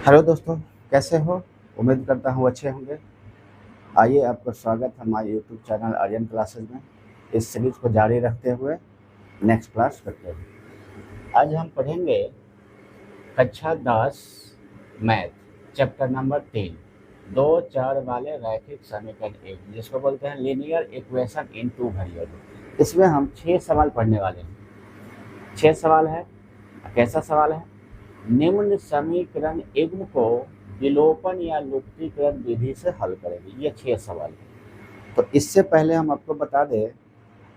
Hello दोस्तों, कैसे हो? उम्मीद करता हूँ अच्छे होंगे। आइए, आपका स्वागत है हमारे यूट्यूब चैनल आर्यन क्लासेस में। इस सीरीज को जारी रखते हुए नेक्स्ट क्लास करते हैं। आज हम पढ़ेंगे कक्षा 10 मैथ चैप्टर नंबर 3, 2 4 वाले रैखिक समीकरण एक, जिसको बोलते हैं linear equation in two variable. इसमें हम 6 सवाल पढ़ने वाले हैं। 6 सवाल है। कैसा सवाल है? निम्न समीकरण युग्म को विलोपन या लुप्तीकरण विधि से हल करेंगे। ये 6 सवाल है। तो इससे पहले हम आपको बता दें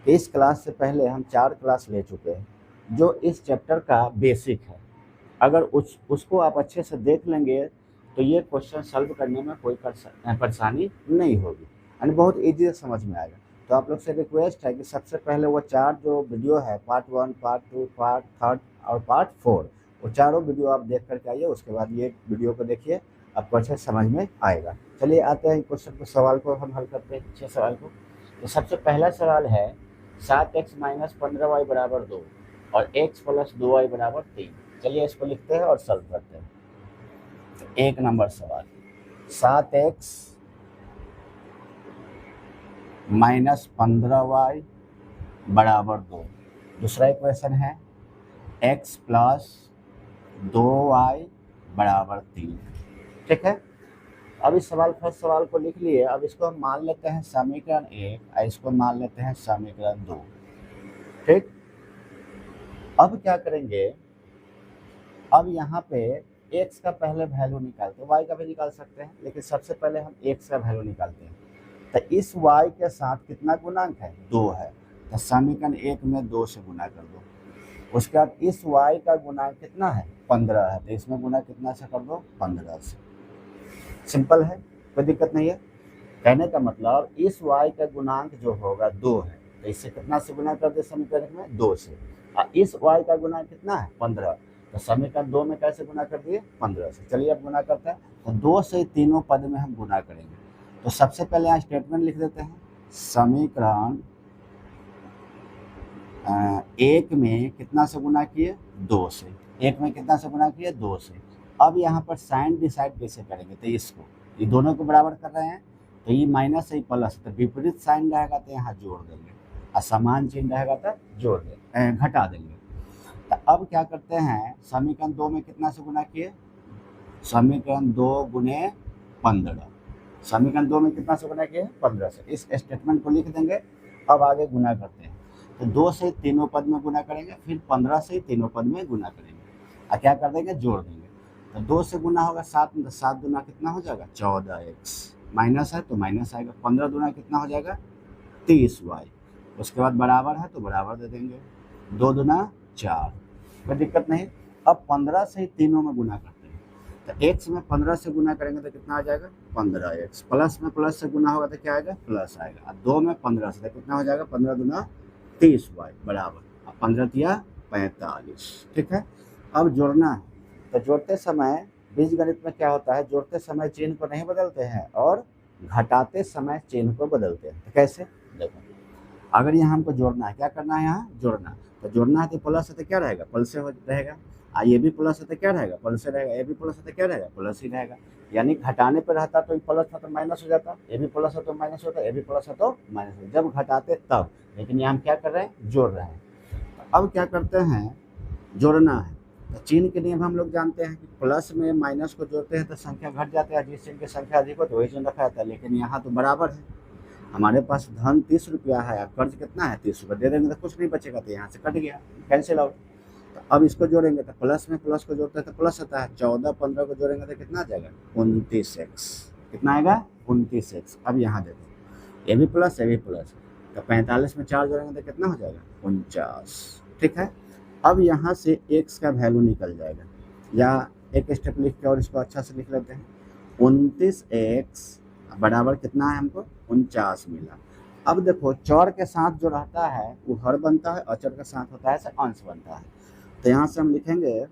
कि इस क्लास से पहले हम 4 क्लास ले चुके हैं जो इस चैप्टर का बेसिक है। अगर उसको आप अच्छे से देख लेंगे तो ये क्वेश्चन सॉल्व करने में कोई परेशानी नहीं होगी, यानी बहुत ईजी से समझ में आएगा। तो आप लोग से रिक्वेस्ट है कि सबसे पहले वो 4 जो वीडियो है, पार्ट 1, पार्ट 2, पार्ट 3 और पार्ट 4, वो चारों वीडियो आप देख करके आइए। उसके बाद ये वीडियो को देखिए, आपको अच्छे समझ में आएगा। चलिए आते हैं क्वेश्चन को, सवाल को हम हल करते हैं 6 सवाल को। तो सबसे पहला सवाल है 7x माइनस 15y बराबर 2 और x प्लस 2y बराबर 3। चलिए इसको लिखते हैं और सॉल्व करते हैं। तो 1 नंबर सवाल, 7x माइनस 15y बराबर 2। दूसरा इक्वेशन है x प्लस 2y बराबर 3। ठीक है। अब इस सवाल फर्स्ट सवाल को लिख लिए। अब इसको हम मान लेते हैं समीकरण 1 और इसको मान लेते हैं समीकरण 2। ठीक। अब क्या करेंगे, अब यहाँ पे x का पहले वैल्यू निकालते हैं, y का भी निकाल सकते हैं, लेकिन सबसे पहले हम x का वैल्यू निकालते हैं। तो इस y के साथ कितना गुणांक है? 2 है। तो समीकरण 1 में 2 से गुना कर दो। उसके बाद इस y का गुणांक कितना है? 15 है। तो इसमें गुना कितना से कर दो? 15 से। सिंपल है, कोई दिक्कत नहीं है। कहने का मतलब इस y का गुणांक जो होगा 2 है, तो इससे कितना से गुना कर दे समीकरण में? 2 से। और इस y का गुणांक कितना है? 15। तो समीकरण 2 में कैसे गुना कर दिए? 15 से। चलिए अब गुना करते हैं। तो 2 से तीनों पद में हम गुना करेंगे। तो सबसे पहले यहाँ स्टेटमेंट लिख देते हैं। समीकरण 1 में कितना से गुना किए? 2 से। 1 में कितना से गुना किए? 2 से। अब यहाँ पर साइन डिसाइड कैसे करेंगे? तो इसको, ये दोनों को बराबर कर रहे हैं, तो ये माइनस है प्लस, तो विपरीत साइन रहेगा तो यहाँ जोड़ देंगे, और समान चिन्ह रहेगा तो जोड़ देंगे, घटा देंगे। तो अब क्या करते हैं, समीकरण 2 में कितना से गुना किए? समीकरण 2 गुने 15। समीकरण 2 में कितना से गुना किए? 15 से। इस स्टेटमेंट को लिख देंगे। अब आगे गुना करते हैं। तो 2 से तीनों पद में गुना करेंगे, फिर 15 से तीनों पद में गुना करेंगे, और क्या कर देंगे? जोड़ देंगे। तो 2 से गुना होगा 7 में, तो 7 दूना कितना हो जाएगा? 14x। माइनस है तो माइनस आएगा। 15 दूना कितना हो जाएगा? 30y। उसके बाद बराबर है तो बराबर दे देंगे। 2 दूना 4, कोई दिक्कत नहीं। अब 15 से तीनों में गुना करते हैं। तो x में 15 से गुना करेंगे तो कितना आ जाएगा? 15x। प्लस में प्लस से गुना होगा तो क्या आएगा? प्लस आएगा। और 2 में 15 से तो कितना हो जाएगा? 15 दूना 30y बराबर। अब 15 दिया 45। ठीक है। अब जोड़ना है। तो जोड़ते समय बीजगणित में क्या होता है, जोड़ते समय चिन्ह को नहीं बदलते हैं और घटाते समय चिन्ह को बदलते हैं। तो कैसे? देखो, अगर यहाँ हमको जोड़ना है, क्या करना है? यहाँ जोड़ना। तो जोड़ना है तो प्लस है तो क्या रहेगा? प्लस से रहेगा। ये भी प्लस है तो क्या रहेगा? प्लस से रहेगा। ये भी प्लस है तो क्या रहेगा? प्लस ही रहेगा। यानी घटाने पर रहता तो प्लस था तो माइनस हो जाता, ये भी प्लस है तो माइनस होता, ये भी प्लस है तो माइनस होता, जब घटाते तब। लेकिन यहाँ हम क्या कर रहे हैं? जोड़ रहे हैं। तो अब क्या करते हैं, जोड़ना है। तो चिन्ह के नियम हम लोग जानते हैं कि प्लस में माइनस को जोड़ते हैं तो संख्या घट जाती है, जिस चिन्ह की संख्या अधिक हो तो वही चिन्ह रखा जाता है। लेकिन यहाँ तो बराबर है, हमारे पास धन 30 रुपया है, कर्ज कितना है? 30 रुपये। दे देंगे तो कुछ नहीं बचेगा, तो यहाँ से कट गया, कैंसिल आउट। तो अब इसको जोड़ेंगे तो प्लस में प्लस को जोड़ते हैं तो प्लस आता है। 14 15 को जोड़ेंगे तो कितना आ जाएगा? 29x। कितना आएगा? 29x। अब यहाँ देखो, ये भी प्लस, ये भी प्लस, तो 45 में 4 जोड़ेंगे तो कितना हो जाएगा? 49। ठीक है। अब यहाँ से x का वैल्यू निकल जाएगा, या एक स्टेप लिख के और इसको अच्छा से लिख लेते हैं। 29x बराबर कितना है हमको? 49 मिला। अब देखो, चर के साथ जो रहता है वो हर बनता है, अचर के साथ होता है से अंश बनता है। तो यहाँ से हम लिखेंगे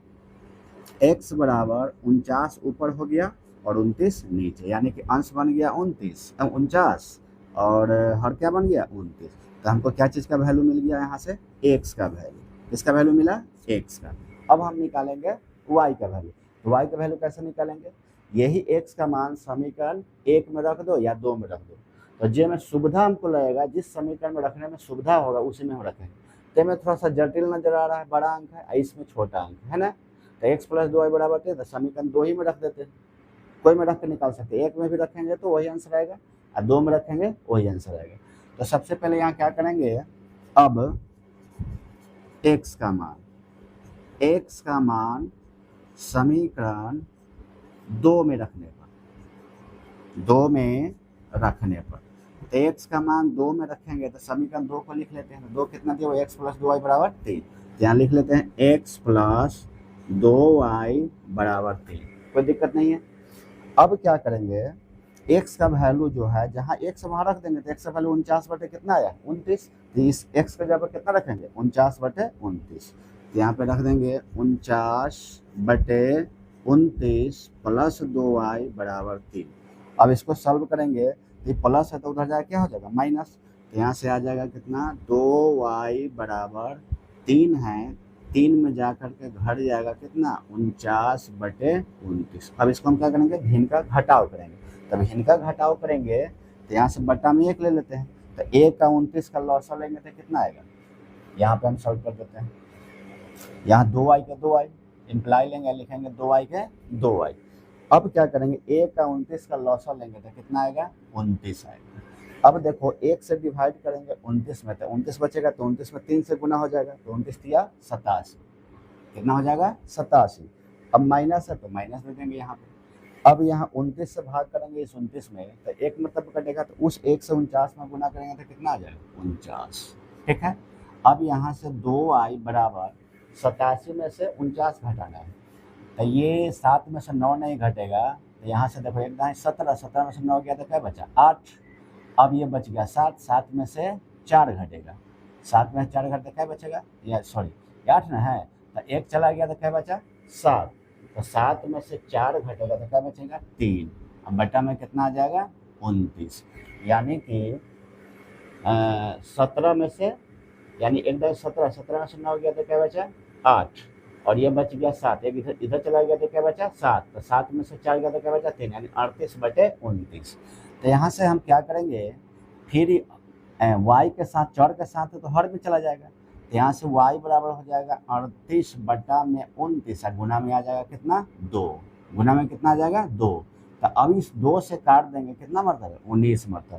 x बराबर 49 ऊपर हो गया और 29 नीचे, यानी कि अंश बन गया 49 और हर क्या बन गया? 29। तो हमको क्या चीज़ का वैल्यू मिल गया? यहाँ से x का वैल्यू। किसका वैल्यू मिला? x का। अब हम निकालेंगे y का वैल्यू। तो y का वैल्यू कैसे निकालेंगे, यही x का मान समीकरण 1 में रख दो या 2 में रख दो। तो जे में सुविधा हमको लगेगा, जिस समीकरण में रखने में सुविधा होगा उसी में हम रखेंगे। तो में थोड़ा सा जटिल नजर आ रहा है, बड़ा अंक है, इसमें छोटा अंक है ना, तो x + 2y बराबर थे, तो समीकरण 2 ही में रख देते हैं, कोई में रख के निकाल सकते हैं। 1 में भी रखेंगे तो वही आंसर आएगा और 2 में रखेंगे वही आंसर आएगा। तो सबसे पहले यहाँ क्या करेंगे, अब x का मान समीकरण 2 में रखने पर, तो x का मान 2 में रखेंगे तो समीकरण 2 को लिख लेते हैं। 2 कितना दिया, x + 2y बराबर 3, यहाँ लिख लेते हैं x + 2y बराबर 3, कोई दिक्कत नहीं है। अब क्या करेंगे, x का वैल्यू जो है, जहाँ x वहाँ रख देंगे तो x का वैल्यू 49 बटे कितना आया, 29, तो इस x का जगह कितना रखेंगे, 49 बटे 29, तो यहाँ पे रख देंगे 49 बटे 29 + 2y बराबर 3। अब इसको सॉल्व करेंगे तो प्लस है तो उधर जाकर क्या हो जाएगा, माइनस, तो यहाँ से आ जाएगा कितना, 2y बराबर 3 है, 3 में जा कर के घट जाएगा कितना, 49 बटे 29। अब इसको हम क्या करेंगे, भिन्न का घटाव करेंगे। तब भिन्न का घटाव करेंगे तो यहाँ से बटा में 1 ले लेते हैं, तो 1 का 29 का लॉसा लेंगे तो कितना आएगा, यहाँ पे हम सॉल्व कर देते हैं। यहाँ 2y के 2y इम्प्लाई लेंगे, लिखेंगे 2y के 2y। अब क्या करेंगे, 1 का 29 का लॉसा लेंगे तो कितना आएगा, 29 आएगा। अब देखो 1 से डिवाइड करेंगे 29 में, तो 29 बचेगा, तो 29 में 3 से गुना हो जाएगा, तो 29 दिया 87, कितना हो जाएगा, 87। अब माइनस है तो माइनस दे देंगे यहाँ पे। अब यहाँ 29 से भाग करेंगे इस 29 में, तो 1 मतलब कटेगा, तो उस 1 से 49 में गुना करेंगे तो कितना आ जाएगा, 49, ठीक है। अब यहाँ से 2y बराबर 87 में से 49 घटाना है, तो ये 7 में से 9 नहीं घटेगा, तो यहाँ से देखो 1 17, 17 में से 9 गया तो क्या बचा, 8। अब ये बच गया 7, 7 में से 4 घटेगा, 7 में से 4 घटे क्या बचेगा, या सॉरी 8 ना है, तो 1 चला गया तो क्या बचा, 7, तो 7 में से 4 घटेगा तो क्या बचेगा, 3। अब बटा में कितना आ जाएगा, 29, यानी कि 17 में से, यानी 17, 17 में से 9 गया तो क्या बचा, 8, और ये बच गया 7, एक इधर चला गया तो क्या बचा, 7, तो 7 में से 4 गया तो क्या बचा, 3, यानी 38 बटे 29। तो यहाँ से हम क्या करेंगे, फिर y के साथ, चर के साथ तो हर में चला जाएगा, तो यहाँ से y बराबर हो जाएगा 38 बटा में 29, और गुना में आ जाएगा कितना, 2, गुना में कितना आ जाएगा, 2। तो अब इस 2 से काट देंगे, कितना मरतबा, 19 मरतबा,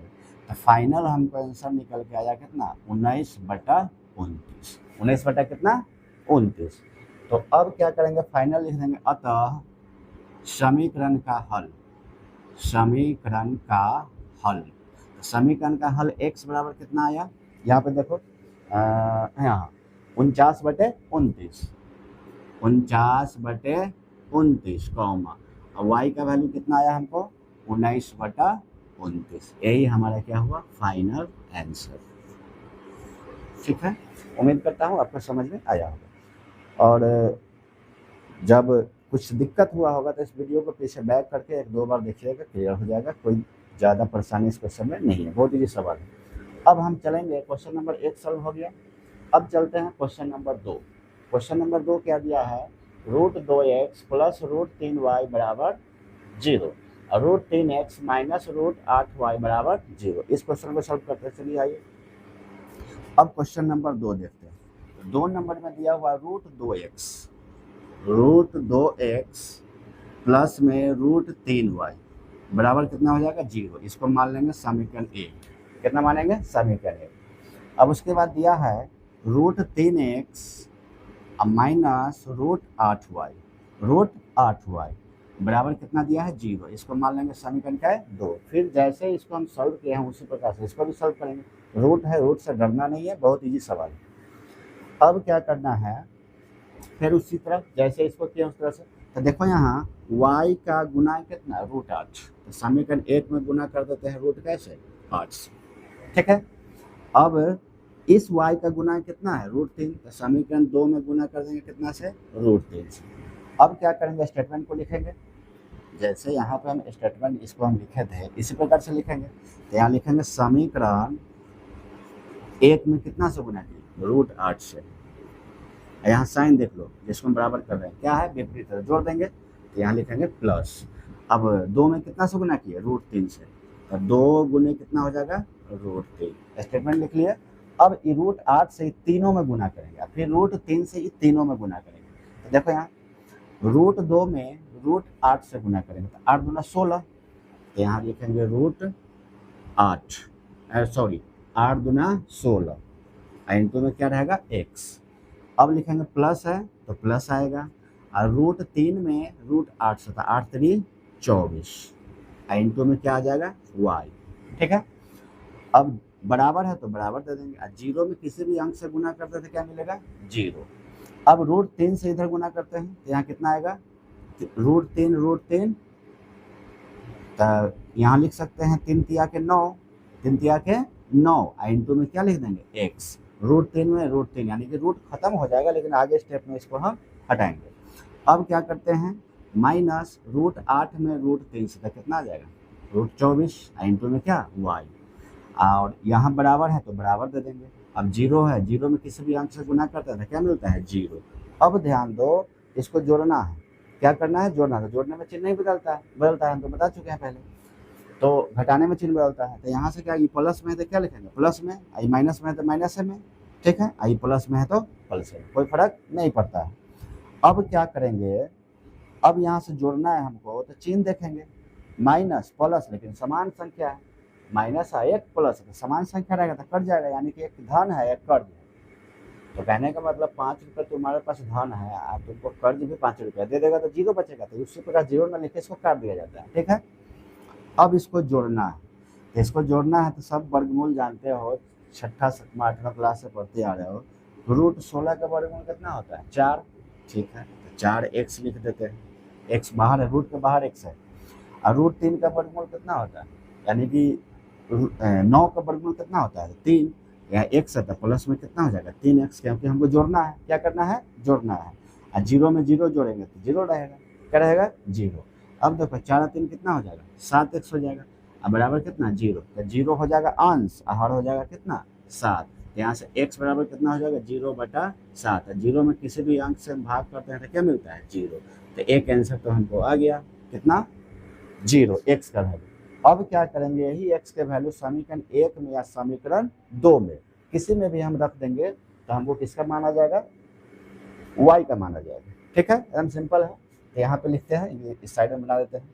तो फाइनल हमको आंसर निकल के आया कितना, 19 बटा 29, 19 बटा कितना, 29। तो अब क्या करेंगे, फाइनल लिख देंगे, अतः समीकरण का हल, समीकरण का हल x बराबर कितना आया, यहाँ पे देखो, यहाँ 49 बटे 29, 49 बटे 29 कॉमा, और y का वैल्यू कितना आया हमको, 19 बटा 29। यही हमारा क्या हुआ, फाइनल आंसर। ठीक है, उम्मीद करता हूँ आपको समझ में आया होगा, और जब कुछ दिक्कत हुआ होगा तो इस वीडियो को पीछे बैक करके 1-2 बार देखिएगा, क्लियर हो जाएगा। कोई ज़्यादा परेशानी इस क्वेश्चन में नहीं है, बहुत ईजी सवाल है। अब हम चलेंगे, क्वेश्चन नंबर 1 सॉल्व हो गया। अब चलते हैं क्वेश्चन नंबर 2। क्वेश्चन नंबर 2 क्या दिया है, √2x + √3y बराबर 0 और √3x - √8y बराबर 0। इस क्वेश्चन को सॉल्व करते चलिए आइए। अब क्वेश्चन नंबर 2 देखते हैं। 2 नंबर में दिया हुआ √2x प्लस में √3y बराबर कितना हो जाएगा, 0। इसको मान लेंगे समीकरण 1। कितना मानेंगे, समीकरण 1। अब उसके बाद दिया है √3x - √8y, √8y बराबर कितना दिया है, 0। इसको मान लेंगे समीकरण क्या है, 2। फिर जैसे इसको हम सॉल्व किए हैं उसी प्रकार से इसको भी सॉल्व करेंगे। रूट है, रूट से डरना नहीं है, बहुत ईजी सवाल है। अब क्या करना है, फिर उसी तरह जैसे इसको किया उस तरह से, तो देखो यहाँ y का गुना कितना, √8, तो समीकरण 1 में गुना कर देते हैं रूट कैसे, 8 से। ठीक है, अब इस y का गुना कितना है, √3, तो समीकरण 2 में गुना कर देंगे कितना से, √3 से। अब क्या करेंगे, स्टेटमेंट को लिखेंगे। जैसे यहाँ पे हम स्टेटमेंट इसको हम लिखे थे इसी प्रकार से लिखेंगे। तो यहाँ लिखेंगे समीकरण 1 में कितना से गुना किया, √8 से। यहाँ साइन देख लो, जिसको हम बराबर कर रहे हैं, क्या है, विपरीत है, जोड़ देंगे। तो यहाँ लिखेंगे प्लस। अब 2 में कितना से गुना किया, √3 से, तो 2 गुने कितना हो जाएगा, √3। स्टेटमेंट लिख लिया। अब ये √8 से तीनों में गुना करेंगे, फिर √3 से ये तीनों में गुना करेंगे। तो देखो यहाँ √2 में √8 से गुना करेंगे तो 8 दूना 16, तो यहाँ लिखेंगे √8, सॉरी 8 दूना 16, इंटू में क्या रहेगा x। अब लिखेंगे प्लस है तो प्लस आएगा, और √3 में √8 से, 8 3 24, इंटू में क्या आ जाएगा y। ठीक है, अब बराबर है तो बराबर दे देंगे, और 0 में किसी भी अंक से गुना करते थे क्या मिलेगा, 0। अब √3 से इधर गुना करते हैं तो यहाँ कितना आएगा, √3 तो यहाँ लिख सकते हैं 3 तिया के 9, 3 तिया के 9, इंटू में क्या लिख देंगे x। √3 में √3 यानी कि रूट खत्म हो जाएगा, लेकिन आगे स्टेप में इसको हम हटाएंगे। अब क्या करते हैं, माइनस √8 में √3 से, तो कितना आ जाएगा, √24, इंटू में क्या y, और यहाँ बराबर है तो बराबर दे देंगे। अब 0 है, 0 में किसी भी अंक से गुना करते हैं तो क्या मिलता है, 0। अब ध्यान दो, इसको जोड़ना है, क्या करना है, जोड़ना है। जोड़ने में चिन्ह नहीं बदलता है, हम तो बता चुके हैं पहले। तो घटाने में चिन्ह बदलता है, तो यहाँ से क्या, ये प्लस में है तो क्या लिखेंगे प्लस में, आई माइनस में है तो माइनस में। ठीक है, आई प्लस में है तो प्लस में, कोई फर्क नहीं पड़ता है। अब क्या करेंगे, अब यहाँ से जोड़ना है हमको, तो चिन्ह देखेंगे, माइनस प्लस, लेकिन समान संख्या है, माइनस है एक प्लस, तो समान संख्या रहेगा तो कट जाएगा, यानी कि एक धन है एक कर्ज है। तो कहने का मतलब 5 रुपये तुम्हारे पास धन है, आप तुमको कर्ज भी 5 रुपया दे देगा तो 0 बचेगा, तो उसी प्रकार 0 में लिखे इसको काट दिया जाता है। ठीक है, अब इसको जोड़ना है, तो इसको जोड़ना है तो सब वर्गमूल जानते हो, 6ठा 7वां 8वां क्लास से पढ़ते आ रहे हो। √16 का वर्गमूल कितना होता है, 4। ठीक है, तो 4x लिख देते हैं, x बाहर है, रूट के बाहर x है। और √3 का वर्गमूल कितना होता है, यानी कि 9 का वर्गमूल कितना होता है, 3। यहाँ x है तो प्लस में कितना हो जाएगा, 3x, क्योंकि हमको जोड़ना है, क्या करना है, जोड़ना है। और 0 में 0 जोड़ेंगे तो 0 रहेगा, क्या रहेगा, 0। अब देखो 4 और 3 कितना हो जाएगा, 7x हो जाएगा, अब बराबर कितना, 0, तो 0 हो जाएगा अंश, और हर हो जाएगा कितना, 7। तो यहाँ से x बराबर कितना हो जाएगा, 0/7। 0 में किसी भी अंक से हम भाग करते हैं तो क्या मिलता है, 0। तो एक आंसर तो हमको आ गया, कितना, 0, x का वैल्यू। अब क्या करेंगे, यही x के वैल्यू समीकरण 1 में या समीकरण 2 में किसी में भी हम रख देंगे तो हमको किसका माना जाएगा, y का माना जाएगा। ठीक है, एकदम सिंपल है। तो यहाँ पे लिखते हैं, ये इस साइड में बना देते हैं,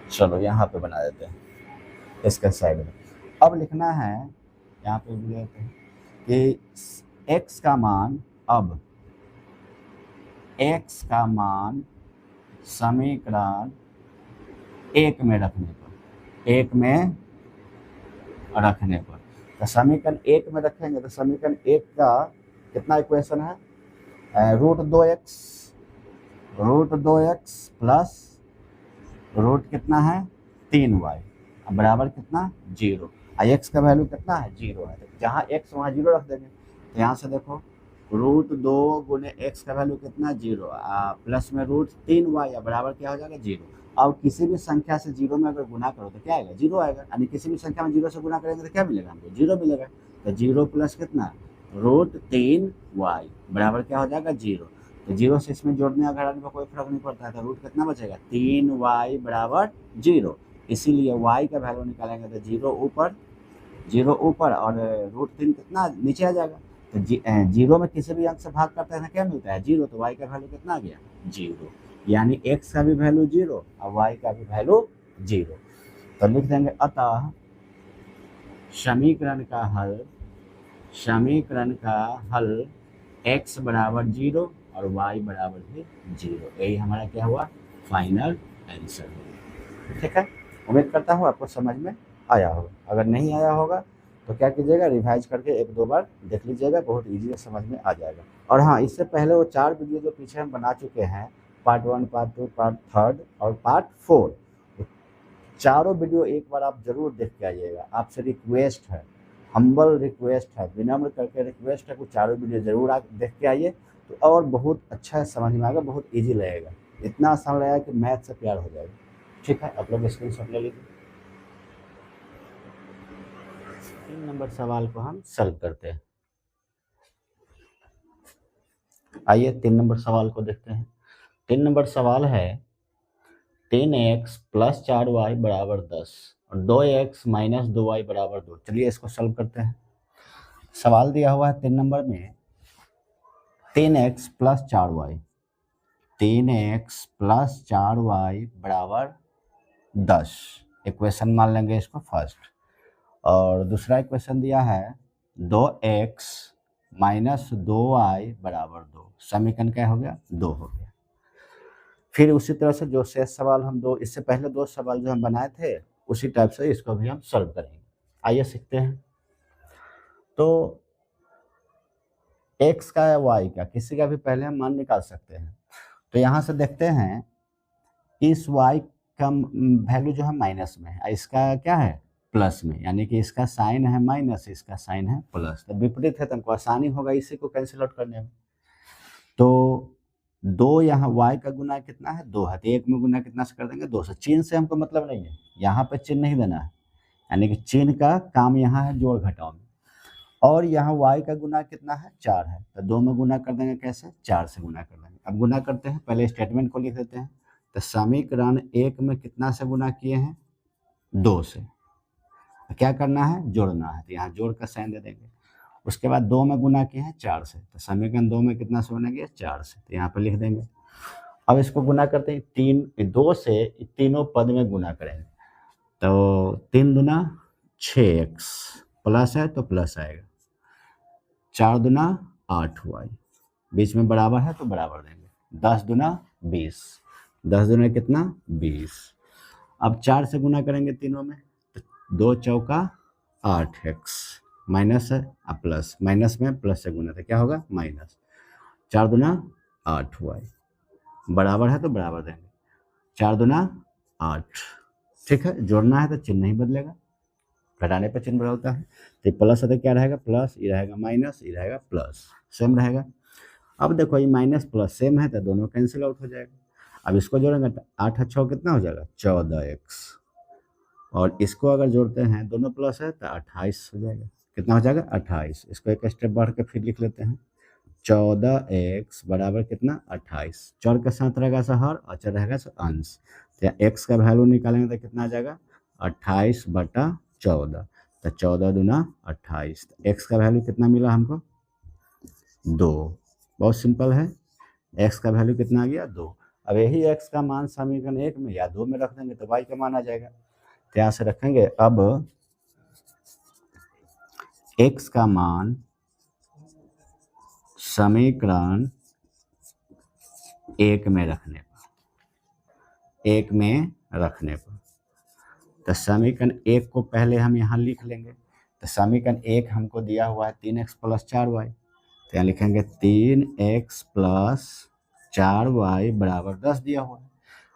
चलो यहाँ पे बना देते हैं इसके साइड में। अब लिखना है, यहाँ पे भी लेते हैं कि x का मान, अब x का मान समीकरण 1 में रखने पर, 1 में रखने पर, तो समीकरण 1 में रखेंगे तो समीकरण 1 का कितना इक्वेशन है, √2x प्लस रूट कितना है, 3y, बराबर कितना, 0। x का वैल्यू कितना है, 0 है, तो जहाँ x वहाँ 0 रख देंगे। तो यहाँ से देखो √2 गुने x का वैल्यू कितना, 0, प्लस में √3y, बराबर क्या हो जाएगा, 0। अब किसी भी संख्या से 0 में अगर गुना करो तो क्या आएगा, 0 आएगा, यानी किसी भी संख्या में 0 से गुना करेंगे तो क्या मिलेगा हमको, 0 मिलेगा। तो 0 प्लस कितना, √3y, बराबर क्या हो जाएगा, 0। तो 0 से इसमें जोड़ने या घटाने में कोई फर्क नहीं पड़ता है, तो रूट कितना बचेगा, 3y बराबर 0। इसीलिए y का वैल्यू निकालेंगे तो 0 ऊपर और √3 कितना नीचे आ जाएगा। तो 0 में किसी भी अंक से भाग करते हैं क्या मिलता है, 0, तो y का वैल्यू कितना आ गया, 0। यानी x का भी वैल्यू 0 और y का भी वैल्यू 0। तो लिख देंगे, अतः समीकरण का हल x बराबर 0 और y बराबर भी 0। यही हमारा क्या हुआ, फाइनल आंसर। ठीक है, उम्मीद करता हूँ आपको समझ में आया होगा। अगर नहीं आया होगा तो क्या कीजिएगा, रिवाइज करके 1-2 बार देख लीजिएगा, बहुत इजी समझ में आ जाएगा। और हाँ, इससे पहले वो 4 वीडियो जो पीछे हम बना चुके हैं, पार्ट 1, पार्ट 2, पार्ट 3 और पार्ट 4, चारों वीडियो एक बार आप जरूर देख के आइएगा। आपसे रिक्वेस्ट है, हम्बल रिक्वेस्ट है, विनम्र करके रिक्वेस्ट है, कुछ चारों वीडियो जरूर आप देख के आइए, तो और बहुत अच्छा समझ में आएगा, बहुत ईजी लगेगा, इतना आसान लगेगा कि मैथ से प्यार हो जाएगा। ठीक है, आप लोग स्क्रीनशॉट ले लीजिए। 3 नंबर सवाल को हम सॉल्व करते हैं। आइए 3 नंबर सवाल को देखते हैं। 3 नंबर सवाल है 3x प्लस 4y बराबर 10 और 2x माइनस 2y बराबर 2। चलिए इसको सॉल्व करते हैं। सवाल दिया हुआ है 3 नंबर में 3x plus 4y, 3x plus 4y बराबर 10। इक्वेशन मान लेंगे इसको फर्स्ट। और दूसरा इक्वेशन दिया है 2x माइनस 2y बराबर 2। समीकरण क्या हो गया? 2 हो गया। फिर उसी तरह से जो शेष सवाल हम इससे पहले 2 सवाल जो हम बनाए थे उसी टाइप से इसको भी हम सॉल्व करेंगे। आइए सीखते हैं। तो x का या y का किसी का भी पहले हम मान निकाल सकते हैं। तो यहाँ से देखते हैं इस y का वैल्यू जो है माइनस में है, इसका क्या है? प्लस में, यानी कि इसका साइन है माइनस, इसका साइन है प्लस। तो विपरीत है तो हमको आसानी होगा इसी को कैंसिल आउट करने में। तो 2 यहाँ y का गुना कितना है? 2 है, तो 1 में गुना कितना से कर देंगे? 2 से। चिन्ह से हमको मतलब नहीं है, यहाँ पे चिन्ह नहीं देना है, यानी कि चिन्ह का काम यहाँ है जोड़ घटाव में। और यहाँ y का गुना कितना है? 4 है, तो 2 में गुना कर देंगे। कैसे? 4 से गुना कर देंगे। अब गुना करते हैं, पहले स्टेटमेंट को लिख देते हैं। तो समीकरण 1 में कितना से गुना किए हैं? 2 से। तो क्या करना है? जोड़ना है, तो यहाँ जोड़ का साइन दे देंगे। उसके बाद 2 में गुना किए हैं 4 से, तो समीकरण 2 में कितना से बनेंगे? 4 से, तो यहाँ पर लिख देंगे। अब इसको गुना करते हैं 2 से तीनों पद में गुना करेंगे। तो 3 दूना 6x प्लस है तो प्लस आएगा, 4 दूना 8y, बीच में बराबर है तो बराबर देंगे। 10 दूना 20, 10 दूना कितना? 20। अब 4 से गुना करेंगे तीनों में, तो 2 चौका 8x माइनस है अब प्लस, माइनस में प्लस से गुना तो क्या होगा? माइनस। 4 दूना 8y बराबर है तो बराबर देंगे। 4 दूना 8। ठीक है, जोड़ना है तो चिन्ह नहीं बदलेगा, घटाने पर चिन्ह बदलता है। तो प्लस है तो क्या रहेगा? प्लस, ये रहेगा माइनस, ये रहेगा प्लस, सेम रहेगा। अब देखो ये माइनस प्लस सेम है तो दोनों कैंसिल आउट हो जाएगा। अब इसको जोड़ेंगे तो 8 अच्छा कितना हो जाएगा? 14x। और इसको अगर जोड़ते हैं, दोनों प्लस है तो 28 हो जाएगा। कितना हो जाएगा? 28। इसको एक स्टेप बढ़ के फिर लिख लेते हैं। 14x बराबर कितना? 28। चर के साथ रहेगा हर, अचर रहेगा अंश। तो x का वैल्यू निकालेंगे तो कितना आ जाएगा? 28/14। तो 14 दूना 28। तो x का वैल्यू कितना मिला हमको? 2। बहुत सिंपल है। x का वैल्यू कितना आ गया? 2। अब यही x का मान समीकरण 1 में या 2 में रख देंगे तो y का मान आ जाएगा। तो यहाँ से रखेंगे। अब x का मान समीकरण 1 में रखने पर, तो समीकरण 1 को पहले हम यहाँ लिख लेंगे। तो समीकरण 1 हमको दिया हुआ है 3x प्लस 4y, तो यहाँ लिखेंगे 3x प्लस 4y बराबर 10 दिया हुआ है।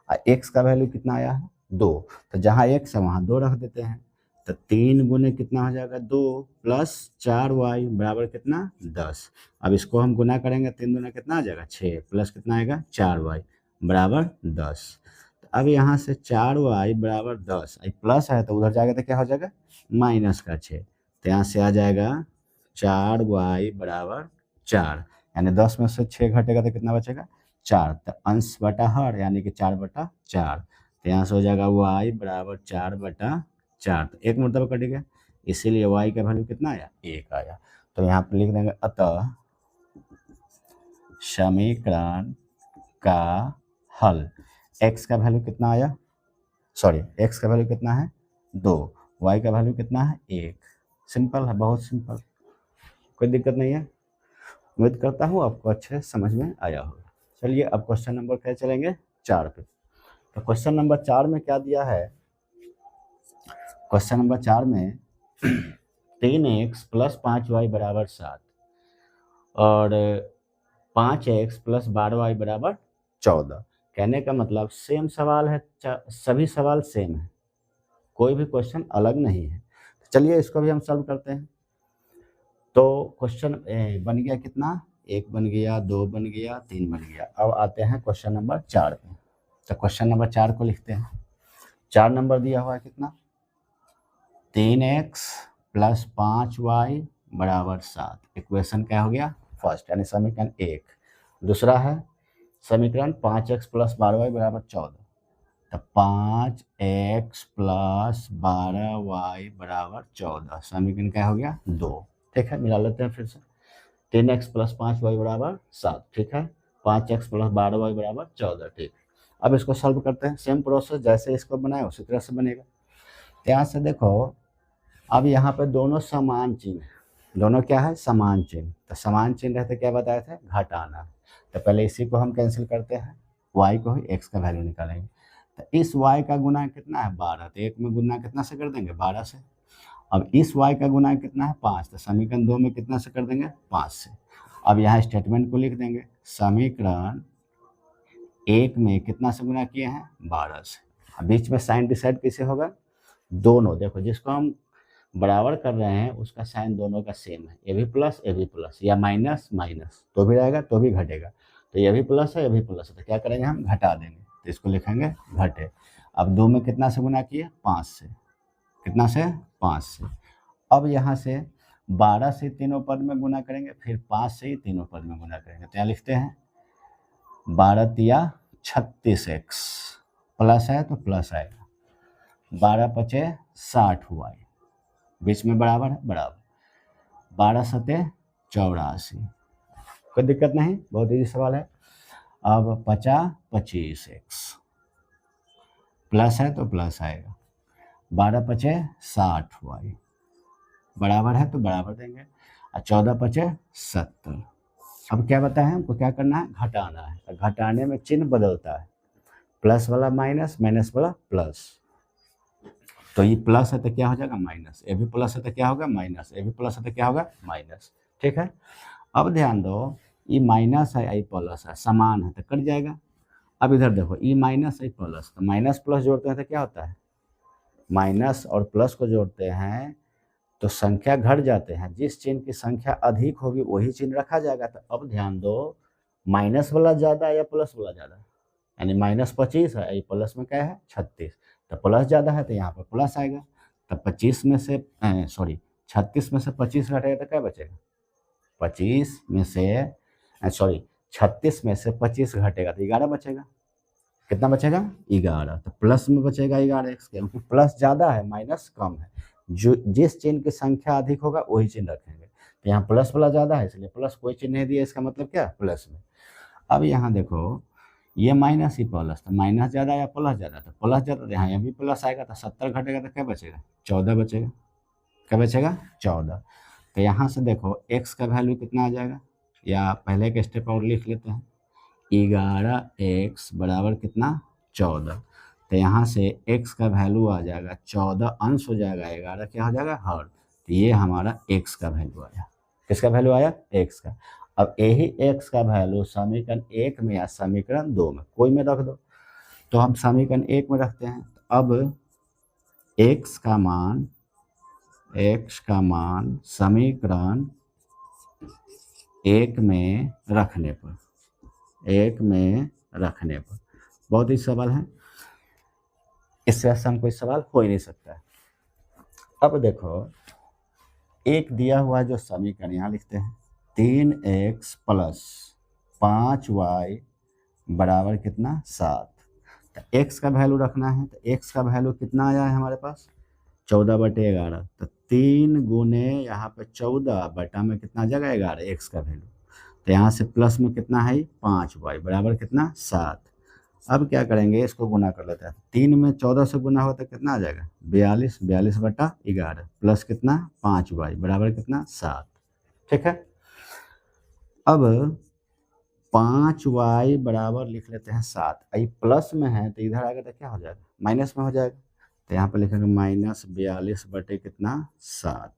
और x का वैल्यू कितना आया है? 2। तो जहाँ x है वहाँ 2 रख देते हैं। तो 3 गुने कितना हो जाएगा? 2 प्लस 4y बराबर कितना? 10। अब इसको हम गुना करेंगे, 3 गुना कितना आ जाएगा? 6 प्लस कितना आएगा? 4y बराबर 10। तो अब यहाँ से 4y बराबर 10, प्लस है तो उधर जाएगा तो क्या हो जाएगा? माइनस का 6। तो यहाँ से आ जाएगा 4y बराबर 4, यानी 10 में से 6 घटेगा तो कितना बचेगा? 4। तो अंश बटा हर, यानी कि 4/4। तो यहाँ से हो जाएगा y बराबर 4/4। तो एक मरतबा कट गया, इसीलिए y का वैल्यू कितना आया? 1 आया। तो यहाँ पर लिख देंगे अतः समीकरण का हल। x का वैल्यू कितना आया? x का वैल्यू कितना है? 2। y का वैल्यू कितना है? 1। सिंपल है, बहुत सिंपल, कोई दिक्कत नहीं है। उम्मीद करता हूँ आपको अच्छे समझ में आया होगा। चलिए अब क्वेश्चन नंबर क्या चलेंगे? 4 पे। तो क्वेश्चन नंबर 4 में क्या दिया है? क्वेश्चन नंबर 4 में 3x प्लस 5y बराबर 7 और 5x प्लस 12y बराबर 14। कहने का मतलब सेम सवाल है, सभी सवाल सेम है, कोई भी क्वेश्चन अलग नहीं है। चलिए इसको भी हम सॉल्व करते हैं। तो क्वेश्चन बन गया कितना? 1 बन गया, 2 बन गया, 3 बन गया। अब आते हैं क्वेश्चन नंबर 4 पे। तो क्वेश्चन नंबर 4 को लिखते हैं। 4 नंबर दिया हुआ है कितना? 3x प्लस 5y बराबर 7। इक्वेशन क्या हो गया? फर्स्ट, यानी समीकरण 1। दूसरा है समीकरण 5x प्लस 12y बराबर 14, तो 5x प्लस 12y बराबर 14, समीकरण क्या हो गया 2। ठीक है, मिला लेते हैं फिर से। 3x प्लस 5y बराबर 7, ठीक है। 5x प्लस 12y बराबर 14, ठीक। अब इसको सॉल्व करते हैं, सेम प्रोसेस जैसे इसको बनाए उसी तरह से बनेगा। तो यहाँ से देखो, अब यहाँ पे दोनों समान चिन्ह, दोनों क्या है समान चिन्ह, तो समान चिन्ह रहते क्या बताए थे घटाना। तो पहले इसी को हम कैंसिल करते हैं, y को ही x का वैल्यू निकालेंगे। तो इस y का गुना कितना है 12, तो एक में गुना कितना से कर देंगे 12 से। अब इस y का गुना कितना है 5, तो समीकरण 2 में कितना से कर देंगे 5 से। अब यहाँ स्टेटमेंट को लिख देंगे, समीकरण 1 में कितना से गुना किए हैं 12 से। अब बीच में साइन डिसाइड कैसे होगा, दोनों देखो जिसको हम बराबर कर रहे हैं उसका साइन दोनों का सेम है, ये भी प्लस या माइनस माइनस, तो भी रहेगा तो भी घटेगा। तो ये भी प्लस है ये भी प्लस है, तो क्या करेंगे हम घटा देंगे, तो इसको लिखेंगे घटे। अब 2 में कितना से गुना किए 5 से, कितना से 5 से। अब यहाँ से 12 से तीनों पद में गुना करेंगे, फिर 5 से ही तीनों पद में गुना करेंगे, तो यहाँ लिखते हैं 12 तिया 36x, प्लस है तो प्लस आएगा, 12 पचे 60 हुआ है, बीच में बराबर है बराबर, 12 सते 84, कोई दिक्कत नहीं, बहुत ईजी सवाल है। अब 50 25x, प्लस है तो प्लस आएगा, 12 पचे 60 हुआ है, बराबर है तो बराबर देंगे, और 14 पचे 70। अब क्या बताया है हमको क्या करना है घटाना है, तो घटाने में चिन्ह बदलता है, प्लस वाला माइनस, माइनस वाला प्लस। तो ये प्लस है तो क्या हो जाएगा माइनस, ये भी प्लस है तो क्या होगा माइनस, ये भी प्लस है तो क्या होगा माइनस। ठीक है, अब ध्यान दो, ये माइनस है ये प्लस है, समान है तो कट जाएगा। अब इधर देखो, ये माइनस है प्लस, तो माइनस प्लस जोड़ते हैं तो क्या होता है, माइनस और प्लस को जोड़ते हैं तो संख्या घट जाते हैं, जिस चिन्ह की संख्या अधिक होगी वही चिन्ह रखा जाएगा। तो अब ध्यान दो, माइनस वाला ज़्यादा या प्लस वाला ज़्यादा, यानी माइनस 25 है, ये प्लस में क्या है 36, तो प्लस ज़्यादा है तो यहाँ पर प्लस आएगा। तो 25 में से 36 में से 25 घटेगा तो क्या बचेगा, 25 में से 36 में से 25 घटेगा तो 11 बचेगा। कितना बचेगा 11, तो प्लस में बचेगा 11x, क्योंकि प्लस ज़्यादा है माइनस कम है, जो जिस चिन्ह की संख्या अधिक होगा वही चिन्ह रखेंगे। तो यहाँ प्लस वाला ज़्यादा है इसलिए प्लस, कोई चिन्ह नहीं दिया, इसका मतलब क्या प्लस में। अब यहाँ देखो, ये माइनस ही प्लस, तो माइनस ज़्यादा या प्लस ज़्यादा, तो प्लस ज़्यादा, तो यहाँ भी प्लस आएगा, तो 70 घटेगा तो क्या बचेगा 14 बचेगा, क्या बचेगा 14। तो यहाँ से देखो x का वैल्यू कितना आ जाएगा, या पहले एक स्टेप और लिख लेते हैं, 11x बराबर कितना 14। तो यहाँ से x का वैल्यू आ जाएगा 14 अंश हो जाएगा 11 क्या हो जाएगा हर, तो ये हमारा x का वैल्यू आया। किसका वैल्यू आया x का। अब यही x का वैल्यू समीकरण 1 में या समीकरण 2 में कोई में रख दो, तो हम समीकरण 1 में रखते हैं। अब x का मान समीकरण 1 में रखने पर, बहुत ही सवाल है, इससे आसान कोई सवाल हो ही नहीं सकता है। अब देखो, एक दिया हुआ जो समीकरण यहाँ लिखते हैं 3x प्लस 5y बराबर कितना 7, तो x का वैल्यू रखना है, तो x का वैल्यू कितना आया है हमारे पास 14/11, तो 3 गुने यहाँ पे 14 बटा में कितना आ जाएगा 11 x का वैल्यू, तो यहाँ से प्लस में कितना है 5y बराबर कितना 7। अब क्या करेंगे, इसको गुना कर लेते हैं, 3 में 14 से गुना होता है कितना आ जाएगा 42, 42/11 प्लस कितना 5y बराबर कितना 7। ठीक है, अब 5y बराबर लिख लेते हैं 7, ये प्लस में है तो इधर आएगा तो क्या हो जाएगा माइनस में हो जाएगा, तो यहाँ पर लिखेंगे -42 बटे कितना 7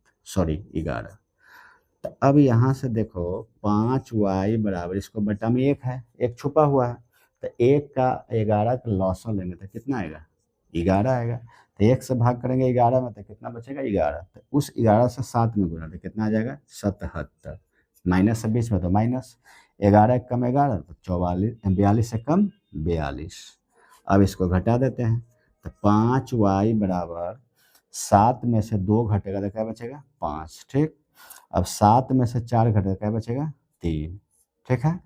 11। तो अब यहाँ से देखो 5y बराबर, इसको बटा में 1 है, 1 छुपा हुआ है, तो 1 का 11 का लॉसन लेंगे तो कितना आएगा 11 आएगा, तो 1 से भाग करेंगे 11 में तो कितना बचेगा 11, तो उस 11 से 7 में गुना तो कितना आ जाएगा 77, माइनस से बीच में तो माइनस, 11 कम 11 तो 44, 42 से कम 42। अब इसको घटा देते हैं, तो 5y बराबर 7 में से 2 घटेगा तो क्या बचेगा 5। ठीक, अब 7 में से 4 घटेगा क्या बचेगा 3। ठीक है,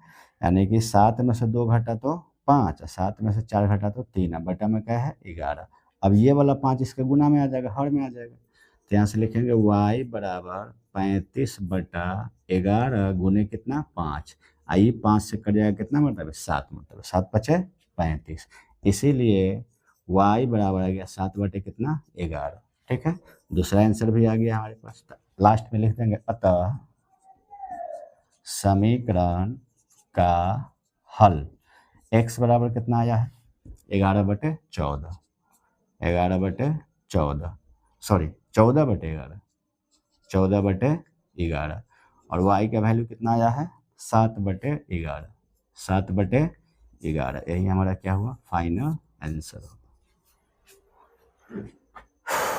यानी कि 7 में से 2 घटा तो 5, 7 में से 4 घटा तो 3, अब बटा में क्या है 11। अब ये वाला 5 इसके गुना में आ जाएगा, हर में आ जाएगा, तो यहाँ से लिखेंगे y बराबर 35/11 गुने कितना 5। आइए 5 से कट जाएगा कितना मतलब 7, मतलब 7 पचे 35, इसीलिए y बराबर आ गया 7 बटे कितना 11। ठीक है, दूसरा आंसर भी आ गया हमारे पास। लास्ट में लिख देंगे अतः समीकरण का हल x बराबर कितना आया है 11/14, 11/14 सॉरी 14/11, 14/11 और y का वैल्यू कितना आया है 7/11, 7/11। यही हमारा क्या हुआ फाइनल आंसर।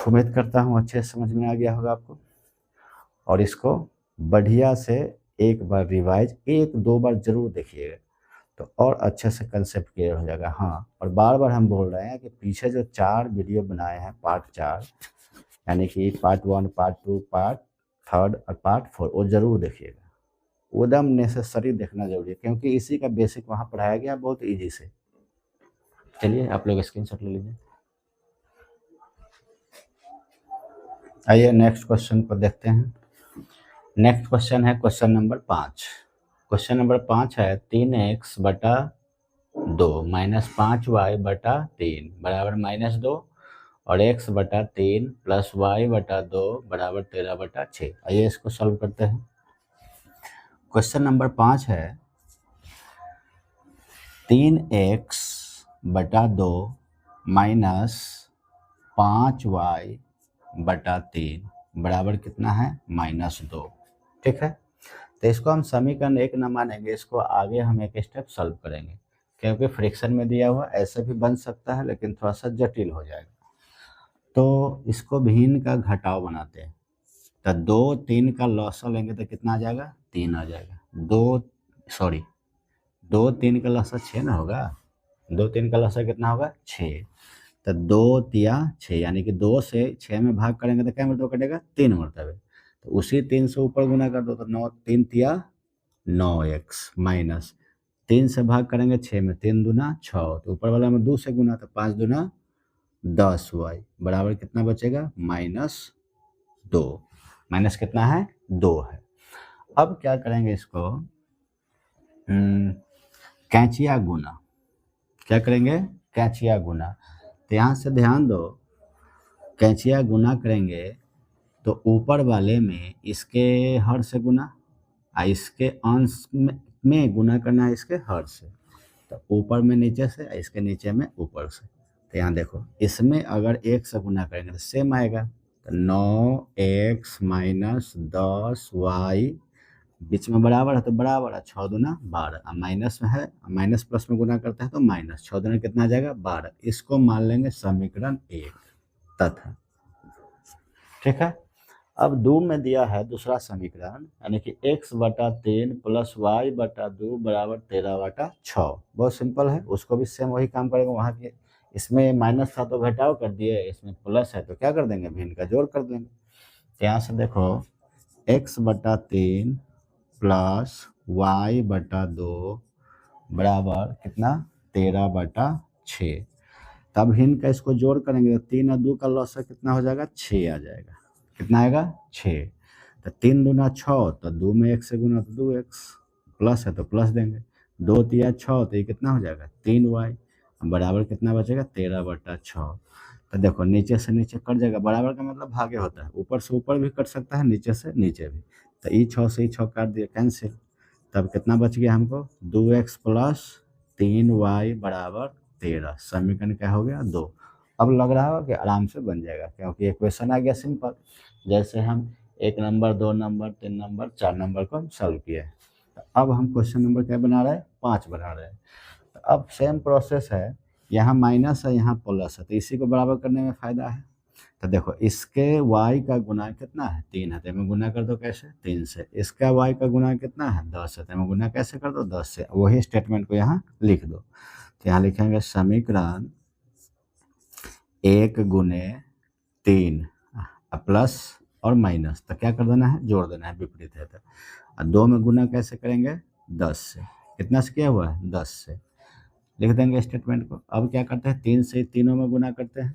उम्मीद करता हूँ अच्छे से समझ में आ गया होगा आपको, और इसको बढ़िया से एक बार रिवाइज 1-2 बार जरूर देखिएगा तो और अच्छे से कंसेप्ट क्लियर हो जाएगा। हाँ, और बार बार हम बोल रहे हैं कि पीछे जो 4 वीडियो बनाए हैं पार्ट 4 यानी कि पार्ट 1, पार्ट 2, पार्ट 3 और पार्ट 4 वो जरूर देखिएगा, एकदम नेसेसरी देखना जरूरी है क्योंकि इसी का बेसिक वहाँ पढ़ाया गया बहुत ईजी से। चलिए आप लोग स्क्रीनशॉट ले लीजिए। आइए नेक्स्ट क्वेश्चन को देखते हैं। नेक्स्ट क्वेश्चन है क्वेश्चन नंबर 5। क्वेश्चन नंबर 5 है 3x बटा 2 माइनस 5y बटा 3 बराबर -2 और x बटा 3 प्लस y बटा 2 बराबर 13/6। आइए इसको सॉल्व करते हैं। क्वेश्चन नंबर 5 है 3x बटा 2 माइनस 5y बटा 3 बराबर कितना है -2। ठीक है, तो इसको हम समीकरण 1 न मानेंगे, इसको आगे हम एक स्टेप सॉल्व करेंगे क्योंकि फ्रैक्शन में दिया हुआ ऐसे भी बन सकता है लेकिन थोड़ा सा जटिल हो जाएगा। तो इसको भिन्न का घटाव बनाते हैं, तो 2 3 का लॉसा लेंगे तो कितना आ जाएगा 3 आ जाएगा। 2 3 का लॉसा 6 ना होगा, 2 3 का लॉसा कितना होगा 6, तो 2 तिया 6 यानी कि 2 से 6 में भाग करेंगे तो क्या मरतबा कटेगा 3 मरतबे, तो उसी 3 से ऊपर गुना कर दो तो 9 3 तिया 9x माइनस 3 से भाग करेंगे 6 में, 3 दूना 6, तो ऊपर वाला में 2 से गुना तो 5 दूना 10y बराबर कितना बचेगा -2। माइनस कितना है 2 है। अब क्या करेंगे इसको कैंचिया गुना, क्या करेंगे कैंचिया गुना। तो यहाँ से ध्यान दो कैंचिया गुना करेंगे तो ऊपर वाले में इसके हर से गुना, इसके अंश में गुना करना है इसके हर से, तो ऊपर में नीचे से, इसके नीचे में ऊपर से। तो यहाँ देखो इसमें अगर 1 से गुना करेंगे तो सेम आएगा, तो 9x माइनस 10y बीच में बराबर है तो बराबर है 6 दूना 12, माइनस में है माइनस प्लस में गुना करते हैं तो माइनस 6 दूना कितना आ जाएगा 12। इसको मान लेंगे समीकरण 1 तथा। ठीक है, अब 2 में दिया है दूसरा समीकरण यानी कि x बटा 3 प्लस y बटा 2 बराबर 13/6। बहुत सिंपल है, उसको भी सेम वही काम करेंगे। वहाँ के इसमें माइनस था तो घटाव कर दिए, इसमें प्लस है तो क्या कर देंगे भिन्न का जोड़ कर देंगे। तो यहाँ से देखो x बटा 3 प्लस y बटा 2 बराबर कितना 13/6। तब भिन्न का इसको जोड़ करेंगे तो 3 और 2 का लॉस कितना हो जाएगा 6 आ जाएगा। कितना आएगा 6, तो 3 दूना 6, तो 2 में 1 से गुना तो 2x प्लस है तो प्लस देंगे, 2 तिया 6 तो ये कितना हो जाएगा 3y बराबर कितना बचेगा 13/6। तो देखो नीचे से नीचे कट जाएगा, बराबर का मतलब भागे होता है, ऊपर से ऊपर भी कट सकता है नीचे से नीचे भी, तो ये 6 से 6 काट दिया कैंसिल, तब कितना बच गया हमको 2x प्लस 3y बराबर 13। समीकरण क्या हो गया 2। अब लग रहा होगा कि आराम से बन जाएगा क्योंकि क्वेश्चन आ गया सिंपल, जैसे हम 1 नंबर 2 नंबर 3 नंबर 4 नंबर को हम सॉल्व किए। तो अब हम क्वेश्चन नंबर क्या बना रहे हैं 5 बना रहे हैं। तो अब सेम प्रोसेस है, यहाँ माइनस है यहाँ प्लस है, तो इसी को बराबर करने में फ़ायदा है। तो देखो इसके y का गुना कितना है 3 है, तो मैं गुना कर दो कैसे 3 से, इसका y का गुना कितना है 10 है, तो मैं गुना कैसे कर दो 10 से, वही स्टेटमेंट को यहाँ लिख दो। तो यहाँ लिखेंगे समीकरण 1 गुने 3 प्लस और माइनस, तो क्या कर देना है जोड़ देना है, विपरीत है तो 2 में गुना कैसे करेंगे 10 से, कितना से किया हुआ है 10 से। लिख देंगे स्टेटमेंट को। अब क्या करते हैं 3 से तीनों में गुना करते हैं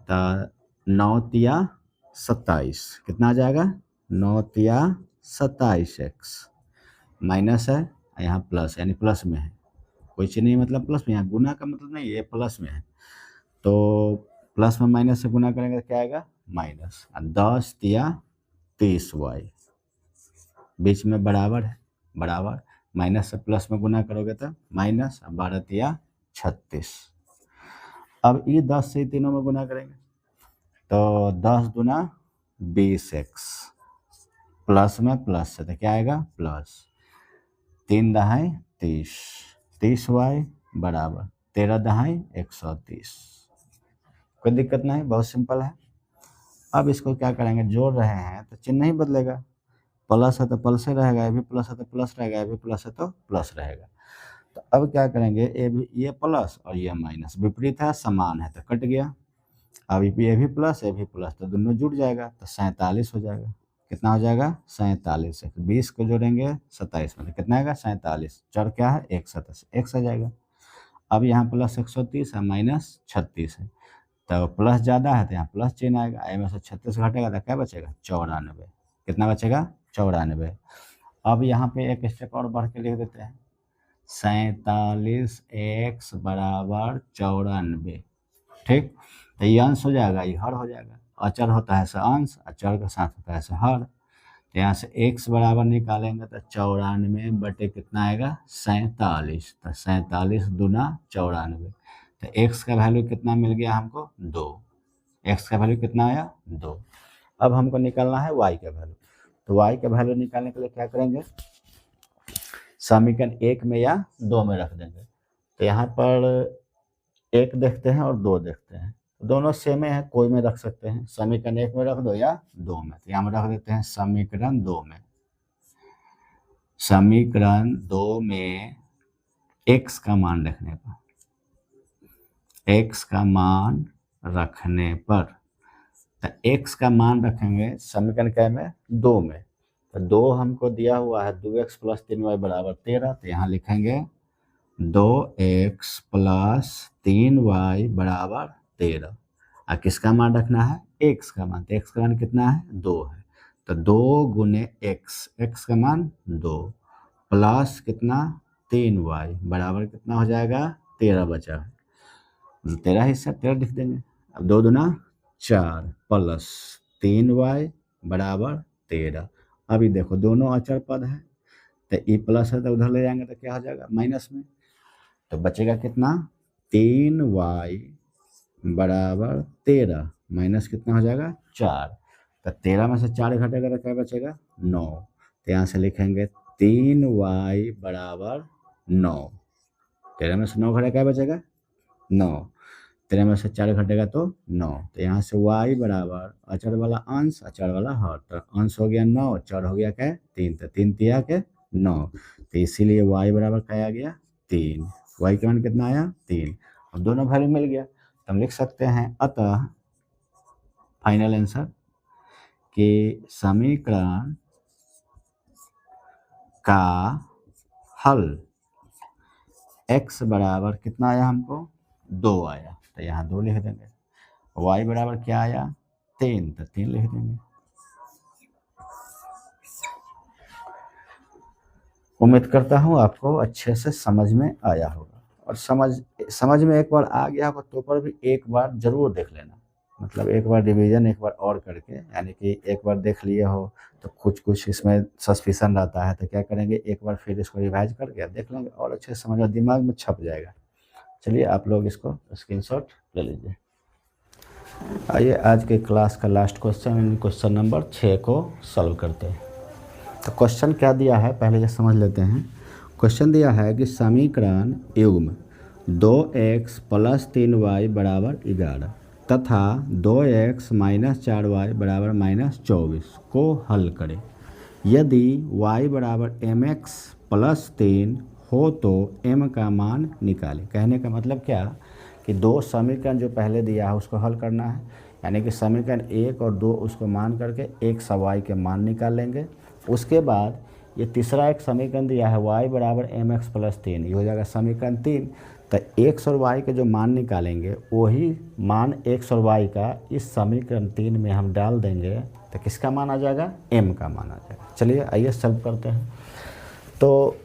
तो 9 तिया 27 कितना आ जाएगा 9 तिया 27x माइनस है यहाँ प्लस यानी प्लस में है कोई चीज़ नहीं मतलब प्लस में यहाँ गुना का मतलब नहीं ये प्लस में है तो प्लस में माइनस से गुना करेंगे तो क्या आएगा माइनस 10 तिया 30y बीच में बराबर है बराबर माइनस से प्लस में गुना करोगे तो माइनस 12 तिया 36। अब ये 10 से तीनों में गुना करेंगे तो 10 दूना 20x प्लस में प्लस से तो क्या आएगा प्लस 3 दहाई 30 30y बराबर 13 दहाई 130। कोई दिक्कत नहीं बहुत सिंपल है। अब इसको क्या करेंगे जोड़ रहे हैं तो चिन्ह नहीं बदलेगा प्लस है तो प्लस ही रहेगा ये भी प्लस है तो प्लस रहेगा ये भी प्लस है तो प्लस रहेगा। तो अब क्या करेंगे ये प्लस और ये माइनस विपरीत है समान है तो कट गया। अब ये भी प्लस तो दोनों जुड़ जाएगा तो 47 हो जाएगा। कितना हो जाएगा 47 20 को जोड़ेंगे 27 में तो कितना आएगा 47 चर क्या है 1 एक्स आ जाएगा। अब यहाँ प्लस 130 है माइनस 36 है तो प्लस ज़्यादा है तो यहाँ प्लस चिन्ह आएगा आई में से 36 घटेगा तो क्या बचेगा 94 कितना बचेगा 94। अब यहाँ पे एक स्टेप और बढ़ के लिख देते हैं 47x बराबर 94 ठीक। तो ये अंश हो जाएगा ये हर हो जाएगा अचर होता है अंश अचर के साथ होता है हर तो यहाँ से x बराबर निकालेंगे तो 94 बटे कितना आएगा 47 तो 47 दूना 94 तो x का वैल्यू कितना मिल गया हमको 2 x का वैल्यू कितना आया 2। अब हमको निकालना है y का वैल्यू तो y का वैल्यू निकालने के लिए क्या करेंगे समीकरण 1 में या 2 में रख देंगे। तो यहाँ पर 1 देखते हैं और 2 देखते हैं दोनों सेम है कोई में रख सकते हैं समीकरण 1 में रख दो या 2 में तो यहाँ में रख देते हैं समीकरण 2 में। समीकरण 2 में x का मान रखने पर x का मान रखने पर तो x का मान रखेंगे समीकरण क्या में 2 में तो 2 हमको दिया हुआ है 2x प्लस 3y बराबर 13 तो यहाँ लिखेंगे 2x प्लस 3y बराबर 13। और किसका मान रखना है x का मान तो x का मान कितना है 2 है तो 2 गुने x का मान 2 प्लस कितना 3y बराबर कितना हो जाएगा 13 बचा है 13 हिस्सा 13 लिख देंगे। अब 2 दूना 4 प्लस 3y बराबर 13। अभी देखो दोनों अचर पद है तो ई प्लस है तो उधर ले जाएंगे तो क्या हो जाएगा माइनस में तो बचेगा कितना 3y बराबर 13 माइनस कितना हो जाएगा 4 तो 13 में से 4 घटेगा तो क्या बचेगा 9 तो यहाँ से लिखेंगे 3y बराबर 9 13 में से 9 घटेगा क्या बचेगा 9 13 में से 4 घटेगा तो 9 तो यहाँ से y बराबर अचर वाला अंश अचर वाला हर तो अंश हो गया 9 चर हो गया क्या 3 तो 3 तिया के 9 तो इसीलिए y बराबर क्या आ गया 3 y का मान कितना आया 3। अब दोनों वैल्यू मिल गया तो हम लिख सकते हैं अतः फाइनल आंसर कि समीकरण का हल x बराबर कितना आया हमको 2 आया तो यहाँ 2 लिख देंगे y बराबर क्या आया 3 तो 3 लिख देंगे। उम्मीद करता हूँ आपको अच्छे से समझ में आया होगा और समझ में एक बार आ गया होगा तो पर भी एक बार जरूर देख लेना मतलब एक बार रिवीजन एक बार और करके यानी कि एक बार देख लिए हो तो कुछ इसमें सस्पिशन रहता है तो क्या करेंगे एक बार फिर इसको रिवाइज करके देख लेंगे और अच्छे से समझ दिमाग में छप जाएगा। चलिए आप लोग इसको स्क्रीनशॉट ले लीजिए। आइए आज के क्लास का लास्ट क्वेश्चन नंबर 6 को सॉल्व करते हैं। तो क्वेश्चन क्या दिया है पहले ये समझ लेते हैं। क्वेश्चन दिया है कि समीकरण युग्म 2x प्लस 3y बराबर 11 तथा 2x माइनस 4y बराबर माइनस 24 को हल करें। यदि y बराबर mx प्लस 3 हो तो m का मान निकालें। कहने का मतलब क्या कि दो समीकरण जो पहले दिया है उसको हल करना है यानी कि समीकरण 1 और 2 उसको मान करके x और y के मान निकाल लेंगे। उसके बाद ये तीसरा एक समीकरण दिया है y बराबर mx प्लस 3, ये हो जाएगा समीकरण 3। तो x और y के जो मान निकालेंगे वही मान x और y का इस समीकरण 3 में हम डाल देंगे तो किसका मान आ जाएगा, m का मान आ जाएगा। चलिए आइए सॉल्व करते हैं। तो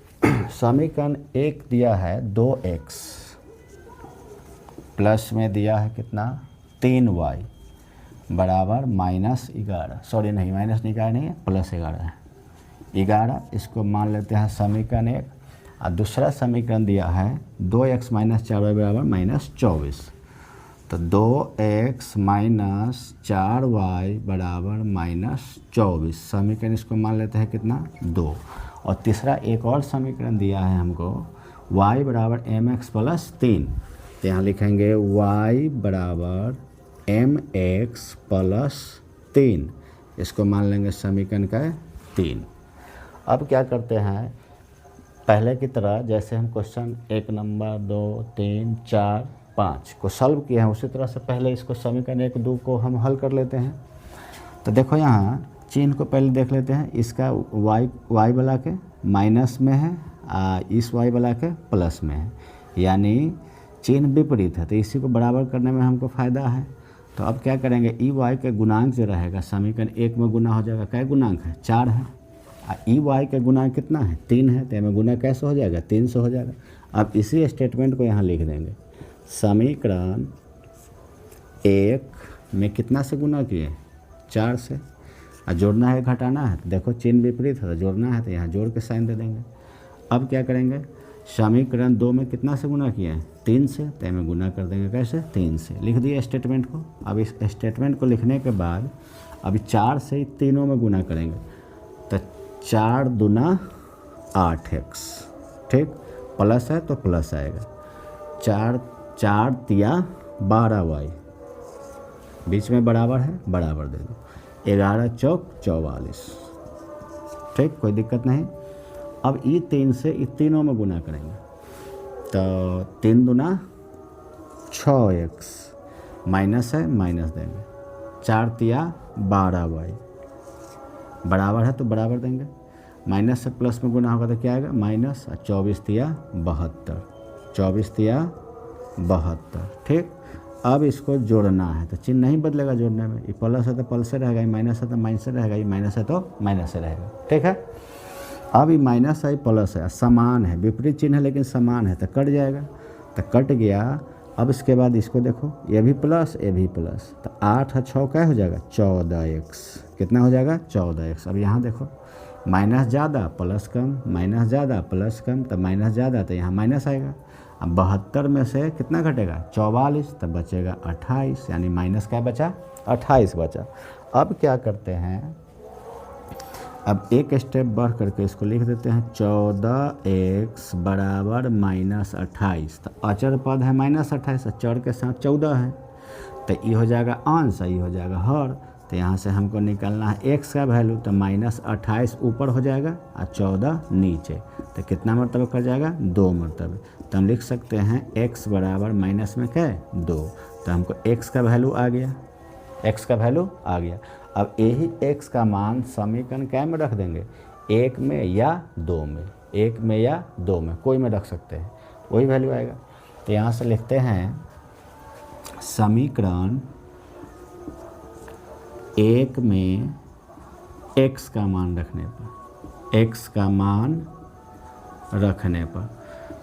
समीकरण 1 दिया है 2x प्लस में दिया है कितना 3y बराबर -11, सॉरी नहीं माइनस निकाल नहीं है, +11 है 11। इसको मान लेते हैं समीकरण 1। और दूसरा समीकरण दिया है 2x - 4y बराबर -24। तो 2x - 4y बराबर -24 समीकरण इसको मान लेते हैं कितना 2। और तीसरा एक और समीकरण दिया है हमको y बराबर mx प्लस 3। तो यहाँ लिखेंगे y बराबर mx प्लस 3, इसको मान लेंगे समीकरण का 3। अब क्या करते हैं, पहले की तरह जैसे हम क्वेश्चन 1 नंबर 2 3 4 5 को सॉल्व किए हैं उसी तरह से पहले इसको समीकरण 1 2 को हम हल कर लेते हैं। तो देखो यहाँ चिन्ह को पहले देख लेते हैं, इसका y वाला के माइनस में है, इस y वाला के प्लस में है, यानी चिन्ह विपरीत है, तो इसी को बराबर करने में हमको फ़ायदा है। तो अब क्या करेंगे, ई वाई के गुणांक जो रहेगा समीकरण 1 में गुना हो जाएगा, क्या गुणांक है 4 है, ई वाई का गुणांक कितना है 3 है, तो हमें गुना कैसे हो जाएगा 3 से हो जाएगा। अब इसी स्टेटमेंट को यहाँ लिख देंगे, समीकरण 1 में कितना से गुना किए 4 से, और जोड़ना है घटाना है, तो देखो चिन्ह विपरीत है तो जोड़ना है तो यहाँ जोड़ के साइन दे देंगे। अब क्या करेंगे, समीकरण 2 में कितना से गुना किए हैं 3 से, तो हमें गुना कर देंगे कैसे 3 से, लिख दिए स्टेटमेंट को। अब इस स्टेटमेंट को लिखने के बाद अभी 4 से तीनों में गुना करेंगे, तो 4 दूना 8x, ठीक, प्लस है तो प्लस आएगा, 4 तिया 12y, बीच में बराबर है बराबर दे दो, 11 चौक 44, ठीक, कोई दिक्कत नहीं। अब ये 3 से ये तीनों में गुना करेंगे, तो 3 दूना 6x, माइनस है माइनस देंगे, 4 तिया 12y, बराबर है तो बराबर देंगे, माइनस से प्लस में गुना होगा तो क्या आएगा माइनस, 24 तिया 72, 24 तिया 72, ठीक। अब इसको जोड़ना है तो चिन्ह नहीं बदलेगा जोड़ने में, ये प्लस है तो प्लस से रहेगा, ये माइनस है तो माइनस से रहेगा, ये माइनस है तो माइनस से रहेगा, ठीक है। अब ये माइनस है प्लस है, समान है, विपरीत चिन्ह है लेकिन समान है तो कट जाएगा, तो कट गया। अब इसके बाद इसको देखो, ये भी प्लस ये भी प्लस, तो 8 और 6 क्या हो जाएगा 14x, कितना हो जाएगा 14x। अब यहाँ देखो माइनस ज़्यादा प्लस कम, माइनस ज़्यादा प्लस कम, तो माइनस ज़्यादा तो यहाँ माइनस आएगा। अब 72 में से कितना घटेगा 44, तब बचेगा 28, यानी माइनस क्या बचा 28 बचा। अब क्या करते हैं, अब एक स्टेप बढ़ करके इसको लिख देते हैं 14x बराबर -28, तो अचर पद है -28, चर के साथ 14 है, तो ये हो जाएगा अंश, ये हो जाएगा हर। तो यहाँ से हमको निकालना है x का वैल्यू, तो -28 ऊपर हो जाएगा और 14 नीचे, तो कितना मरतबा कर जाएगा 2 मरतबे। तो हम लिख सकते हैं x बराबर माइनस में क्या है 2, तो हमको x का वैल्यू आ गया, x का वैल्यू आ गया। अब यही x का मान समीकरण क्या में रख देंगे, 1 में या 2 में, 1 में या 2 में, कोई में रख सकते हैं, वही वैल्यू आएगा। तो यहाँ से लिखते हैं समीकरण 1 में x का मान रखने पर, x का मान रखने पर,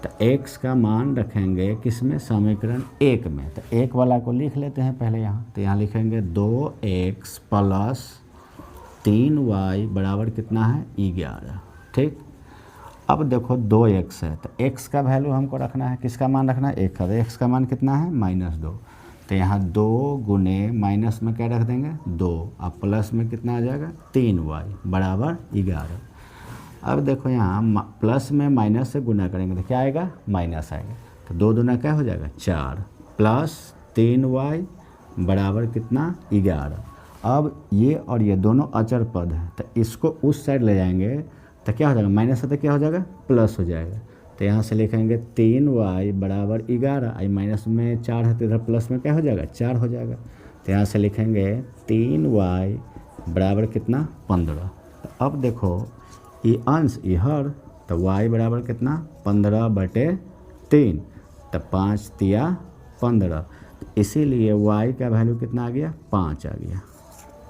तो x का मान रखेंगे किसमें समीकरण 1 में, तो 1 वाला को लिख लेते हैं पहले यहाँ। तो यहाँ लिखेंगे 2x प्लस 3y बराबर कितना है 11, ठीक। अब देखो 2x है, तो x का वैल्यू हमको रखना है, किसका मान रखना है 1 का, तो x का मान कितना है -2, तो यहाँ 2 गुने माइनस में क्या रख देंगे 2, अब प्लस में कितना आ जाएगा 3y बराबर 11। अब देखो यहाँ प्लस में माइनस से गुना करेंगे तो क्या आएगा माइनस आएगा, तो 2 दूना क्या हो जाएगा 4 प्लस 3y बराबर कितना 11। अब ये और ये दोनों अचर पद है, तो इसको उस साइड ले जाएंगे तो क्या हो जाएगा, माइनस है तो क्या हो जाएगा प्लस हो जाएगा। तो यहाँ से लिखेंगे 3y बराबर 11, आई माइनस में 4 है तो इधर प्लस में क्या हो जाएगा 4 हो जाएगा। तो यहाँ से लिखेंगे 3y बराबर कितना 15। तो अब देखो ये अंश ये हर, तो y बराबर कितना 15/3, तो 5 तिया 15, इसीलिए y का वैल्यू कितना आ गया 5 आ गया।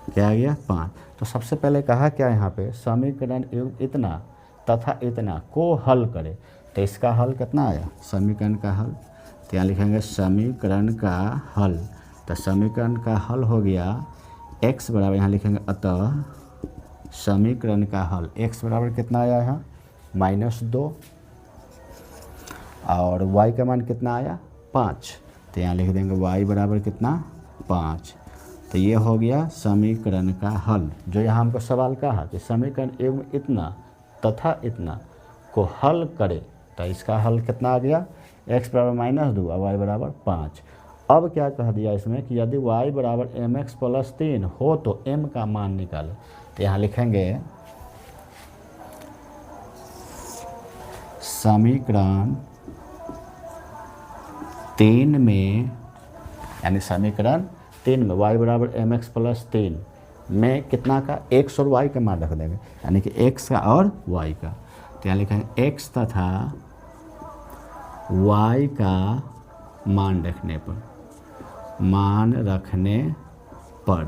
क्या आ गया 5। तो सबसे पहले कहा क्या यहाँ पे समीकरण इतना तथा इतना को हल करे, तो इसका हल कितना आया समीकरण का हल, तो यहाँ लिखेंगे समीकरण का हल, तो समीकरण का हल हो गया x बराबर, यहाँ लिखेंगे अतः समीकरण का हल x बराबर कितना आया यहाँ -2 और y का मान कितना आया 5, तो यहाँ लिख देंगे y बराबर कितना 5। तो ये हो गया समीकरण का हल। जो यहाँ हमको सवाल कहा कि समीकरण एवं इतना तथा इतना को हल करे, तो इसका हल कितना आ गया x बराबर -2 और y बराबर 5। अब क्या कह दिया इसमें कि यदि y बराबर mx + 3 हो तो m का मान निकाले, तो यहाँ लिखेंगे समीकरण 3 में, यानी समीकरण 3 में y बराबर mx + 3 में कितना का x और y का मान रख देंगे, यानी कि x का और y का, तो यहाँ लिखेंगे x तथा y का मान रखने पर,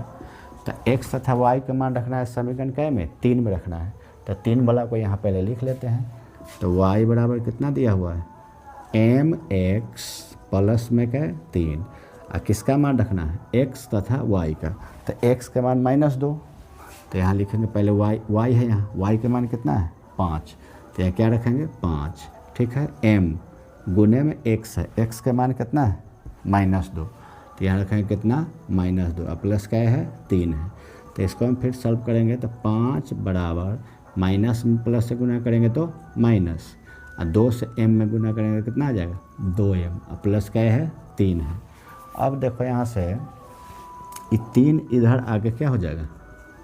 तो x तथा y का मान रखना है समीकरण क्या में 3 में रखना है, तो 3 वाला को यहाँ पहले लिख लेते हैं। तो y बराबर कितना दिया हुआ है mx प्लस में क्या 3, और किसका मान रखना है x तथा y का, तो x का मान -2, तो यहाँ लिखेंगे पहले y है, यहाँ y का मान कितना है 5, तो यहाँ क्या रखेंगे 5, ठीक है। m गुने में x है, x का मान कितना है -2, तो यहाँ रखेंगे कितना -2 और प्लस क्या है 3 है, तो इसको हम फिर सॉल्व करेंगे तो 5 बराबर माइनस में प्लस से गुना करेंगे तो माइनस, और 2 से m में गुना करेंगे कितना आ जाएगा 2m, और प्लस क्या है 3 है। अब देखो यहाँ से ये 3 इधर आगे क्या हो जाएगा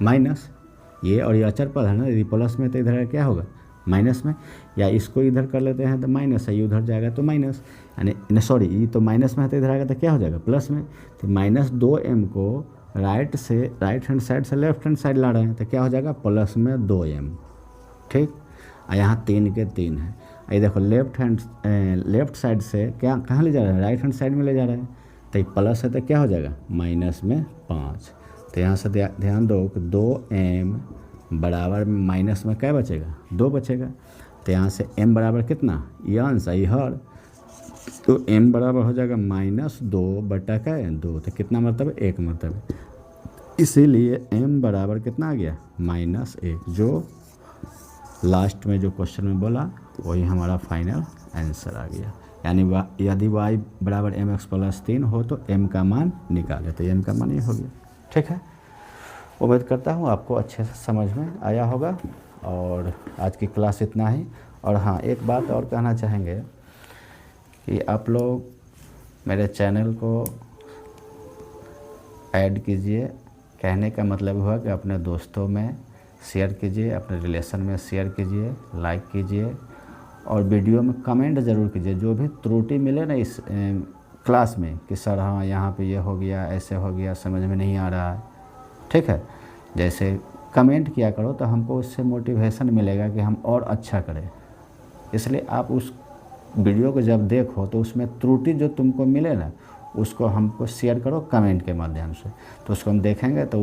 माइनस, ये और ये अचर पद है ना, यदि प्लस में तो इधर क्या होगा माइनस में, या इसको इधर कर लेते हैं तो माइनस है, ये उधर जाएगा तो माइनस, यानी सॉरी ये तो माइनस में है तो इधर आएगा तो क्या हो जाएगा प्लस में, तो -2m को राइट हैंड साइड से लेफ्ट हैंड साइड ला रहे हैं तो क्या हो जाएगा प्लस में 2m, ठीक। और यहाँ 3 के 3 है, ये देखो लेफ्ट साइड से क्या कहाँ ले जा रहे हैं राइट हैंड साइड में ले जा रहे हैं, तो ये प्लस है तो क्या हो जाएगा माइनस में 5, तो यहाँ से ध्यान दो कि 2m बराबर माइनस में क्या बचेगा 2 बचेगा, तो यहाँ से m बराबर कितना ये अंश है हर, तो m बराबर हो जाएगा -2/2, तो कितना मतलब 1 मतलब, इसीलिए m बराबर कितना आ गया -1, जो लास्ट में जो क्वेश्चन में बोला वही हमारा फाइनल आंसर आ गया। यानी यदि y बराबर mx + 3 हो तो m का मान निकाले, तो m का मान ये हो गया, ठीक है। उम्मीद करता हूँ आपको अच्छे से समझ में आया होगा, और आज की क्लास इतना ही। और हाँ, एक बात और कहना चाहेंगे कि आप लोग मेरे चैनल को ऐड कीजिए, कहने का मतलब हुआ कि अपने दोस्तों में शेयर कीजिए, अपने रिलेशन में शेयर कीजिए, लाइक कीजिए, और वीडियो में कमेंट ज़रूर कीजिए। जो भी त्रुटि मिले ना इस क्लास में कि सर हाँ यहाँ पे ये हो गया, ऐसे हो गया, समझ में नहीं आ रहा है, ठीक है, जैसे कमेंट किया करो तो हमको उससे मोटिवेशन मिलेगा कि हम और अच्छा करें। इसलिए आप उस वीडियो को जब देखो तो उसमें त्रुटि जो तुमको मिले ना उसको हमको शेयर करो कमेंट के माध्यम से, तो उसको हम देखेंगे, तो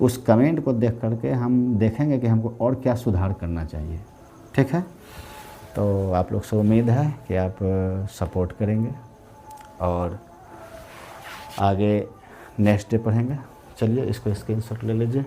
उस कमेंट को देख करके हम देखेंगे कि हमको और क्या सुधार करना चाहिए, ठीक है। तो आप लोग से उम्मीद है कि आप सपोर्ट करेंगे और आगे नेक्स्ट डे पढ़ेंगे। चलिए इसको स्क्रीनशॉट ले लीजिए।